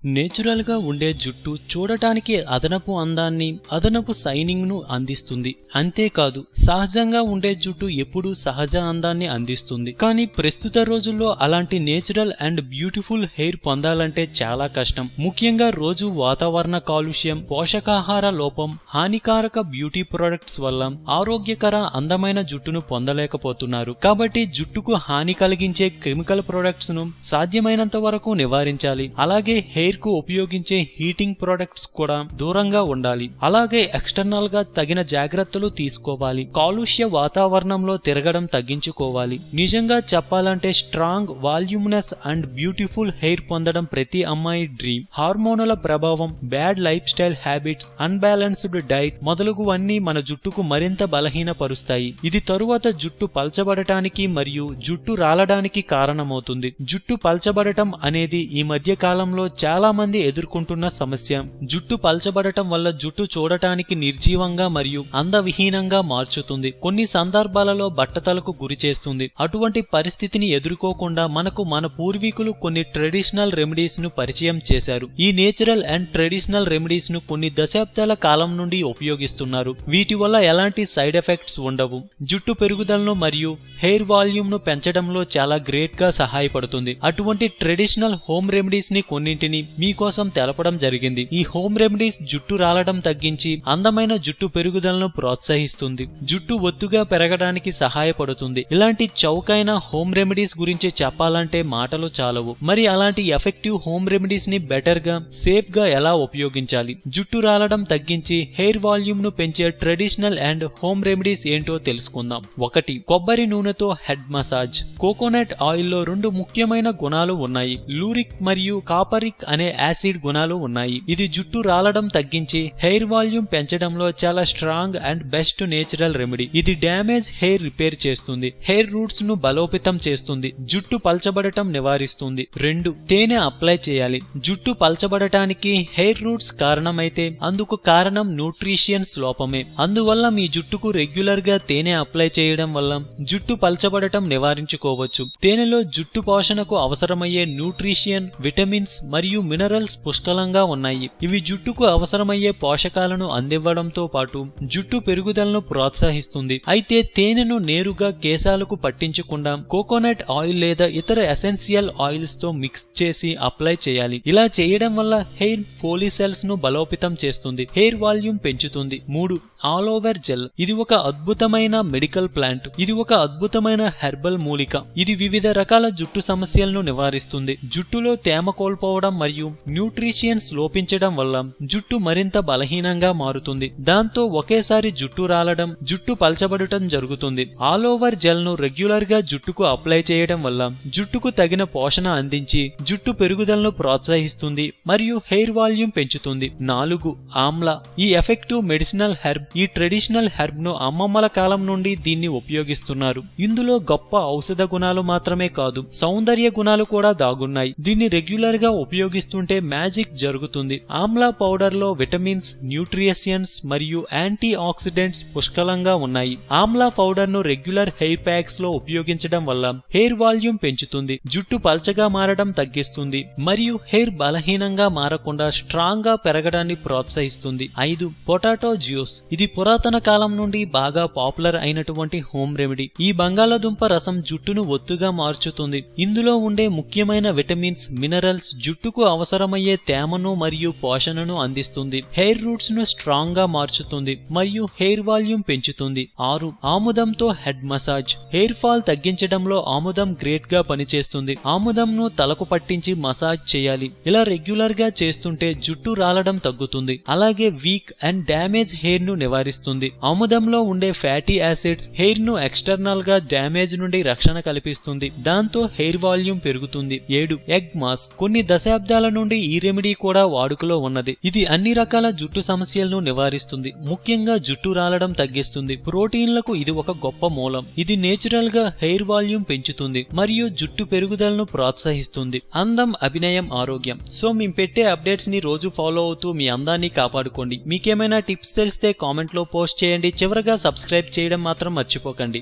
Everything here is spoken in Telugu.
నేచురల్ గా ఉండే జుట్టు చూడటానికి అదనపు అందాన్ని, అదనపు షైనింగ్ ను అందిస్తుంది. అంతేకాదు సహజంగా ఉండే జుట్టు ఎప్పుడూ సహజ అందాన్ని అందిస్తుంది. కానీ ప్రస్తుత రోజుల్లో అలాంటి నేచురల్ అండ్ బ్యూటిఫుల్ హెయిర్ పొందాలంటే చాలా కష్టం. ముఖ్యంగా రోజు వాతావరణ కాలుష్యం, పోషకాహార లోపం, హానికారక బ్యూటీ ప్రొడక్ట్స్ వల్ల ఆరోగ్యకర అందమైన జుట్టును పొందలేకపోతున్నారు. కాబట్టి జుట్టుకు హాని కలిగించే కెమికల్ ప్రొడక్ట్స్ ను సాధ్యమైనంత వరకు నివారించాలి. అలాగే హెయిర్ కు ఉపయోగించే హీటింగ్ ప్రొడక్ట్స్ కూడా దూరంగా ఉండాలి. అలాగే ఎక్స్టర్నల్ గా తగిన జాగ్రత్తలు తీసుకోవాలి. కాలుష్య వాతావరణంలో తిరగడం తగ్గించుకోవాలి. నిజంగా చెప్పాలంటే strong, voluminous and beautiful hair పొందడం ప్రతి అమ్మాయి డ్రీమ్. హార్మోనుల ప్రభావం, bad life style habits, unbalanced diet మొదలగువన్నీ మన జుట్టుకు మరింత బలహీనపరుస్తాయి. ఇది తరువాత జుట్టు పల్చబడటానికి మరియు జుట్టు రాలడానికి కారణమవుతుంది. జుట్టు పల్చబడటం అనేది ఈ మధ్య కాలంలో చాలా మంది ఎదుర్కొంటున్న సమస్య. జుట్టు పల్చబడటం వల్ల జుట్టు చూడటానికి నిర్జీవంగా మరియు అందవిహీనంగా మార్చుతుంది. కొన్ని సందర్భాలలో బట్టతలకు గురి చేస్తుంది. అటువంటి పరిస్థితిని ఎదుర్కోకుండా మనకు మన పూర్వీకులు కొన్ని ట్రెడిషనల్ రెమెడీస్ ను పరిచయం చేశారు. ఈ నేచురల్ అండ్ ట్రెడిషనల్ రెమెడీస్ ను కొన్ని దశాబ్దాల కాలం నుండి ఉపయోగిస్తున్నారు. వీటి వల్ల ఎలాంటి సైడ్ ఎఫెక్ట్స్ ఉండవు. జుట్టు పెరుగుదలను మరియు హెయిర్ వాల్యూమ్ ను పెంచడంలో చాలా గ్రేట్ గా సహాయపడుతుంది. అటువంటి ట్రెడిషనల్ హోమ్ రెమెడీస్ ని కొన్నింటిని మీకోసం తెలపడం జరిగింది. ఈ హోమ్ రెమెడీస్ జుట్టు రాలడం తగ్గించి అందమైన జుట్టు పెరుగుదలను ప్రోత్సహిస్తుంది. జుట్టు ఒత్తుగా పెరగడానికి సహాయపడుతుంది. ఇలాంటి చౌకైన హోమ్ రెమెడీస్ గురించి చెప్పాలంటే మాటలు చాలవు. మరి అలాంటి ఎఫెక్టివ్ హోమ్ రెమెడీస్ ని బెటర్ గా, సేఫ్ గా ఎలా ఉపయోగించాలి? జుట్టు రాలడం తగ్గించి హెయిర్ వాల్యూమ్ ను పెంచే ట్రెడిషనల్ అండ్ హోమ్ రెమెడీస్ ఏంటో తెలుసుకుందాం. 1. కొబ్బరి నూనెతో హెడ్ మసాజ్. కోకోనట్ ఆయిల్ లో 2 ముఖ్యమైన గుణాలు ఉన్నాయి. లూరిక్ మరియు కాపరిక్ అనే యాసిడ్ గుణాలు ఉన్నాయి. ఇది జుట్టు రాలడం తగ్గించి హెయిర్ వాల్యూమ్ పెంచడంలో చాలా strong and best natural remedy. ఇది డ్యామేజ్ హెయిర్ రిపేర్ చేస్తుంది. హెయిర్ రూట్స్ ను బలోపేతం చేస్తుంది. జుట్టు పల్చబడటం నివారిస్తుంది. 2. తేనె అప్లై చేయాలి. జుట్టు పల్చబడటానికి హెయిర్ రూట్స్ కారణమైతే అందుకు కారణం న్యూట్రిషన్స్ లోపమే. అందువల్ల మీ జుట్టుకు రెగ్యులర్ గా తేనె అప్లై చేయడం వల్ల జుట్టు పల్చబడటం నివారించుకోవచ్చు. తేనెలో జుట్టు పోషణకు అవసరమయ్యే న్యూట్రిషన్, విటమిన్స్ మరియు మినరల్స్ పుష్కలంగా ఉన్నాయి. ఇవి జుట్టుకు అవసరమయ్యే పోషకాలను అందివ్వడంతో పాటు జుట్టు పెరుగుదలను ప్రోత్సహిస్తుంది. అయితే తేనెను నేరుగా కేశాలకు పట్టించకుండా కోకోనట్ ఆయిల్ లేదా ఇతర ఎసెన్షియల్ ఆయిల్స్ తో మిక్స్ చేసి అప్లై చేయాలి. ఇలా చేయడం వల్ల హెయిర్ ఫోలిసెల్స్ ను బలోపేతం చేస్తుంది. హెయిర్ వాల్యూమ్ పెంచుతుంది. 3. ఆలోవెర్ జెల్. ఇది ఒక అద్భుతమైన మెడికల్ ప్లాంట్. ఇది ఒక అద్భుతమైన హెర్బల్ మూలిక. ఇది వివిధ రకాల జుట్టు సమస్యలను నివారిస్తుంది. జుట్టులో తేమ కోల్పోవడం మరియు న్యూట్రిషన్స్ లోపించడం వల్ల జుట్టు మరింత బలహీనంగా మారుతుంది. దాంతో ఒకేసారి జుట్టు రాలడం, జుట్టు పల్చబడటం జరుగుతుంది. ఆలోవెర్ జెల్ ను రెగ్యులర్ గా జుట్టుకు అప్లై చేయడం వల్ల జుట్టుకు తగిన పోషణ అందించి జుట్టు పెరుగుదలను ప్రోత్సహిస్తుంది మరియు హెయిర్ వాల్యూమ్ పెంచుతుంది. 4. ఆమ్లా. ఈ ఎఫెక్టివ్ మెడిసినల్ హెర్బ్. ఈ ట్రెడిషనల్ హెర్బ్ ను అమ్మమ్మల కాలం నుండి దీన్ని ఉపయోగిస్తున్నారు. ఇందులో గొప్ప ఔషధ గుణాలు మాత్రమే కాదు, సౌందర్య గుణాలు కూడా దాగున్నాయి. దీన్ని రెగ్యులర్ గా ఉపయోగిస్తుంటే మ్యాజిక్ జరుగుతుంది. ఆమ్లా పౌడర్ లో విటమిన్స్, న్యూట్రిషన్స్ మరియు యాంటీ ఆక్సిడెంట్స్ పుష్కలంగా ఉన్నాయి. ఆమ్లా పౌడర్ ను రెగ్యులర్ హెయిర్ ప్యాక్స్ లో ఉపయోగించడం వల్ల హెయిర్ వాల్యూమ్ పెంచుతుంది, జుట్టు పల్చగా మారడం తగ్గిస్తుంది మరియు హెయిర్ బలహీనంగా మారకుండా స్ట్రాంగ్ గా పెరగడాన్ని ప్రోత్సహిస్తుంది. 5. Potato juice. ఇది పురాతన కాలం నుండి బాగా పాపులర్ అయినటువంటి హోమ్ రెమెడీ. ఈ బంగాళదుంప రసం జుట్టును ఒత్తుగా మార్చుతుంది. ఇందులో ఉండే ముఖ్యమైన విటమిన్స్, మినరల్స్ జుట్టుకు అవసరమయ్యే తేమను మరియు పోషణను అందిస్తుంది. హెయిర్ రూట్స్ ను స్ట్రాంగ్ గా మార్చుతుంది మరియు హెయిర్ వాల్యూమ్ పెంచుతుంది. 6. ఆముదంతో హెడ్ మసాజ్. హెయిర్ ఫాల్ తగ్గించడంలో ఆముదం గ్రేట్ గా పనిచేస్తుంది. ఆముదంను తలకు పట్టించి మసాజ్ చేయాలి. ఇలా రెగ్యులర్ గా చేస్తుంటే జుట్టు రాలడం తగ్గుతుంది. అలాగే వీక్ అండ్ డ్యామేజ్ హెయిర్ ను నివారిస్తుంది. ఆముదంలో ఉండే ఫ్యాటీ యాసిడ్స్ హెయిర్ ను ఎక్స్టర్నల్ గా డ్యామేజ్ నుండి రక్షణ కల్పిస్తుంది. దాంతో హెయిర్ వాల్యూమ్ పెరుగుతుంది. 7. Egg mask. కొన్ని దశాబ్దాల నుండి ఈ రెమెడీ కూడా వాడుకలో ఉన్నది. ఇది అన్ని రకాల జుట్టు సమస్యలను నివారిస్తుంది. ముఖ్యంగా జుట్టు రాలడం తగ్గిస్తుంది. ప్రోటీన్లకు ఇది ఒక గొప్ప మూలం. ఇది నేచురల్ గా హెయిర్ వాల్యూమ్ పెంచుతుంది మరియు జుట్టు పెరుగుదలను ప్రోత్సహిస్తుంది. అందం, అభినయం, ఆరోగ్యం. సో మేము పెట్టే అప్డేట్స్ ని రోజు ఫాలో అవుతూ మీ అందాన్ని కాపాడుకోండి. మీకేమైనా టిప్స్ తెలిస్తే కామెంట్ లో పోస్ట్ చేయండి. చివరగా సబ్స్క్రైబ్ చేయడం మాత్రం మర్చిపోకండి.